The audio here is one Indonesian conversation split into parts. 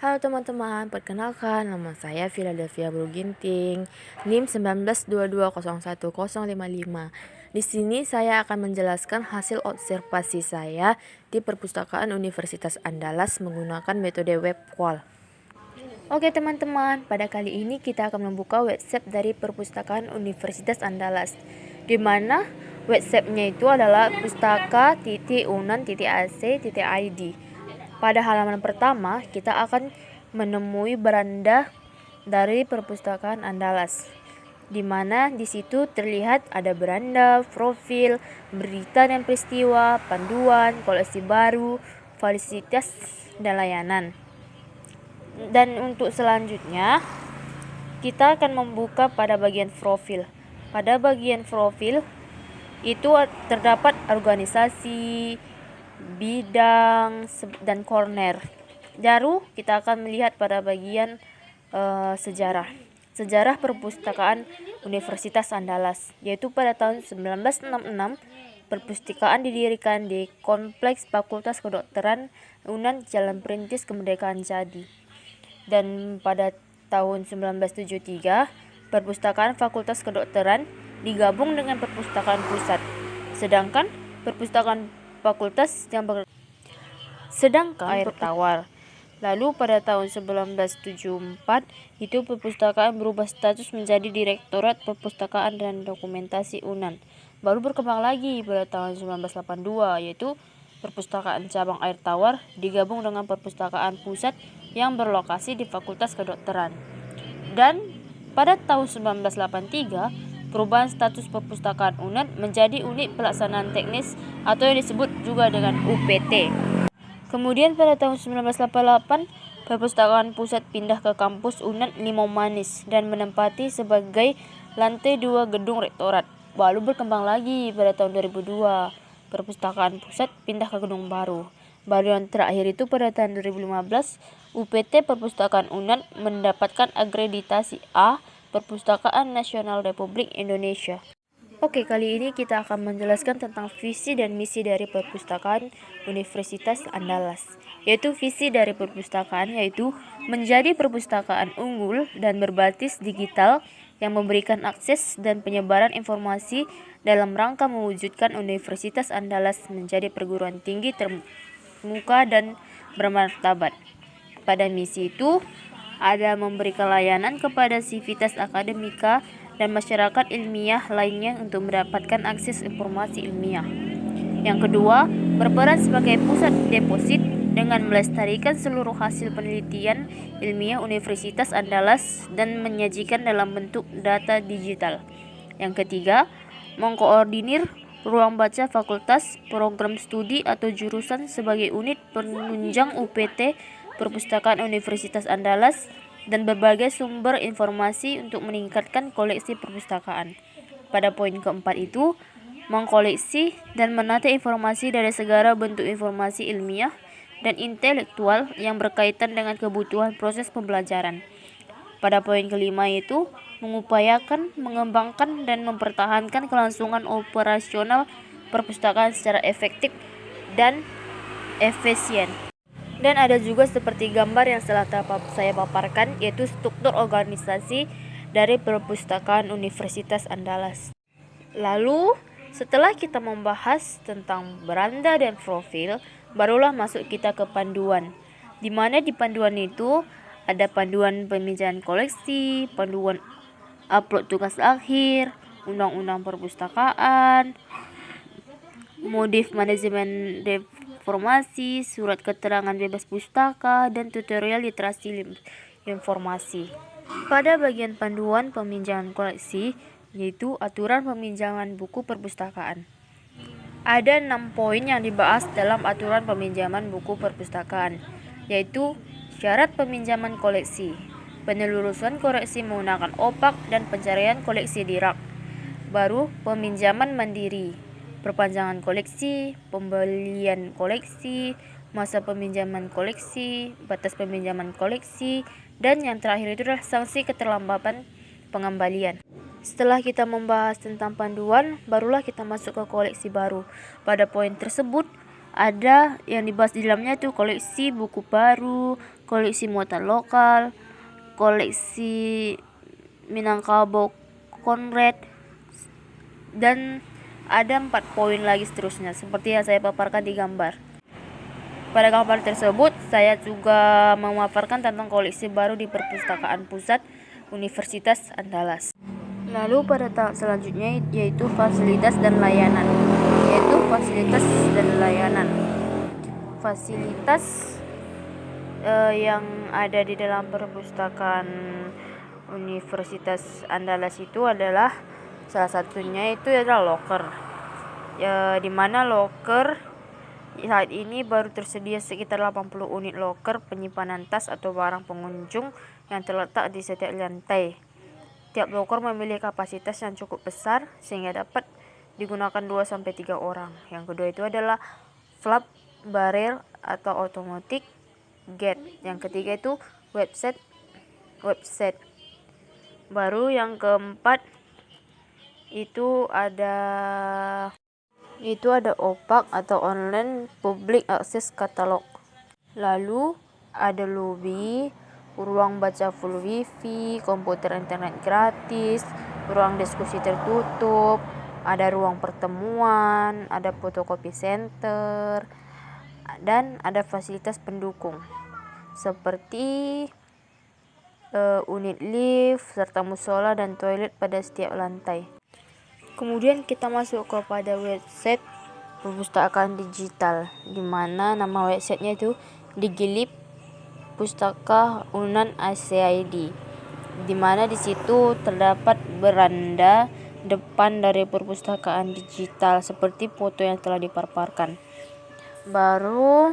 Halo teman-teman, perkenalkan nama saya Philadelphia Bruginting, NIM 1922010055. Di sini saya akan menjelaskan hasil observasi saya di Perpustakaan Universitas Andalas menggunakan metode web crawl. Oke teman-teman, pada kali ini kita akan membuka website dari Perpustakaan Universitas Andalas, di mana websitenya itu adalah pustaka.unan.ac.id. Pada halaman pertama, kita akan menemui beranda dari Perpustakaan Andalas, di mana di situ terlihat ada beranda, profil, berita dan peristiwa, panduan, koleksi baru, fasilitas, dan layanan. Dan untuk selanjutnya, kita akan membuka pada bagian profil. Pada bagian profil itu terdapat organisasi, bidang, dan corner. Baru kita akan melihat pada bagian sejarah Perpustakaan Universitas Andalas, yaitu pada tahun 1966 perpustakaan didirikan di Kompleks Fakultas Kedokteran UNAN Jalan Perintis Kemerdekaan Jadi. Dan pada tahun 1973 perpustakaan Fakultas Kedokteran digabung dengan perpustakaan pusat, sedangkan perpustakaan fakultas yang air tawar. Lalu pada tahun 1974 itu perpustakaan berubah status menjadi Direktorat Perpustakaan dan Dokumentasi UNAN. Baru berkembang lagi pada tahun 1982, yaitu perpustakaan cabang air tawar digabung dengan perpustakaan pusat yang berlokasi di Fakultas Kedokteran. Dan pada tahun 1983 perubahan status perpustakaan UNAN menjadi unit pelaksanaan teknis atau yang disebut juga dengan UPT. Kemudian pada tahun 1988 perpustakaan pusat pindah ke kampus UNAN Limau Manis dan menempati sebagai lantai 2 gedung rektorat. Baru berkembang lagi pada tahun 2002 perpustakaan pusat pindah ke gedung baru. Baru yang terakhir itu pada tahun 2015 UPT Perpustakaan UNAN mendapatkan akreditasi A Perpustakaan Nasional Republik Indonesia. Oke, kali ini kita akan menjelaskan tentang visi dan misi dari Perpustakaan Universitas Andalas. Yaitu visi dari perpustakaan yaitu menjadi perpustakaan unggul dan berbasis digital yang memberikan akses dan penyebaran informasi dalam rangka mewujudkan Universitas Andalas menjadi perguruan tinggi termuka dan bermartabat. Pada misi itu ada memberikan layanan kepada sivitas akademika dan masyarakat ilmiah lainnya untuk mendapatkan akses informasi ilmiah. Yang kedua, berperan sebagai pusat deposit dengan melestarikan seluruh hasil penelitian ilmiah Universitas Andalas dan menyajikan dalam bentuk data digital. Yang ketiga, mengkoordinir ruang baca fakultas, program studi atau jurusan sebagai unit penunjang UPT Perpustakaan Universitas Andalas dan berbagai sumber informasi untuk meningkatkan koleksi perpustakaan. Pada poin keempat itu, mengkoleksi dan menata informasi dari segala bentuk informasi ilmiah dan intelektual yang berkaitan dengan kebutuhan proses pembelajaran. Pada poin kelima itu, mengupayakan, mengembangkan, dan mempertahankan kelangsungan operasional perpustakaan secara efektif dan efisien. Dan ada juga seperti gambar yang telah saya paparkan, yaitu struktur organisasi dari Perpustakaan Universitas Andalas. Lalu, setelah kita membahas tentang beranda dan profil, barulah masuk kita ke panduan. Di mana di panduan itu ada panduan peminjaman koleksi, panduan upload tugas akhir, undang-undang perpustakaan, modif manajemen informasi, surat keterangan bebas pustaka, dan tutorial literasi informasi. Pada bagian panduan peminjaman koleksi, yaitu aturan peminjaman buku perpustakaan. Ada 6 poin yang dibahas dalam aturan peminjaman buku perpustakaan, yaitu syarat peminjaman koleksi, penelusuran koleksi menggunakan opak dan pencarian koleksi di rak. Baru peminjaman mandiri, perpanjangan koleksi, pembelian koleksi, masa peminjaman koleksi, batas peminjaman koleksi, dan yang terakhir itu adalah sanksi keterlambatan pengembalian. Setelah kita membahas tentang panduan, barulah kita masuk ke koleksi baru. Pada poin tersebut ada yang dibahas di dalamnya itu koleksi buku baru, koleksi muatan lokal, koleksi Minangkabau Conrad, dan ada 4 poin lagi seterusnya seperti yang saya paparkan di gambar. Pada gambar tersebut saya juga memaparkan tentang koleksi baru di Perpustakaan Pusat Universitas Andalas. Lalu pada tahap selanjutnya yaitu fasilitas dan layanan. Fasilitas yang ada di dalam Perpustakaan Universitas Andalas itu adalah salah satunya itu adalah loker. Di mana loker saat ini baru tersedia sekitar 80 unit loker penyimpanan tas atau barang pengunjung yang terletak di setiap lantai. Tiap loker memiliki kapasitas yang cukup besar sehingga dapat digunakan 2-3 orang. Yang kedua itu adalah flap barrier atau automatic gate. Yang ketiga itu website. Baru yang keempat itu ada OPAC atau online public access catalog. Lalu ada lobby, ruang baca full wifi, komputer internet gratis, ruang diskusi tertutup, ada ruang pertemuan, ada fotokopi center, dan ada fasilitas pendukung seperti unit lift serta musola dan toilet pada setiap lantai. Kemudian kita masuk kepada website perpustakaan digital, di mana nama websitenya itu Digilip Pustaka Unan ACID, di mana di situ terdapat beranda depan dari perpustakaan digital seperti foto yang telah dipaparkan. Baru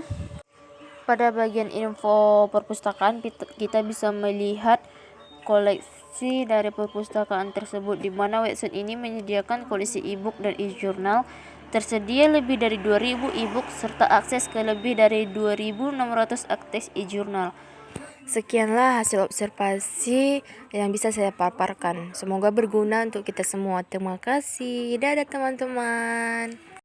pada bagian info perpustakaan kita bisa melihat koleksi dari perpustakaan tersebut, di mana website ini menyediakan koleksi e-book dan e-jurnal. Tersedia lebih dari 2000 e-book serta akses ke lebih dari 2600 akses e-jurnal. Sekianlah hasil observasi yang bisa saya paparkan. Semoga berguna untuk kita semua. Terima kasih. Dadah teman-teman.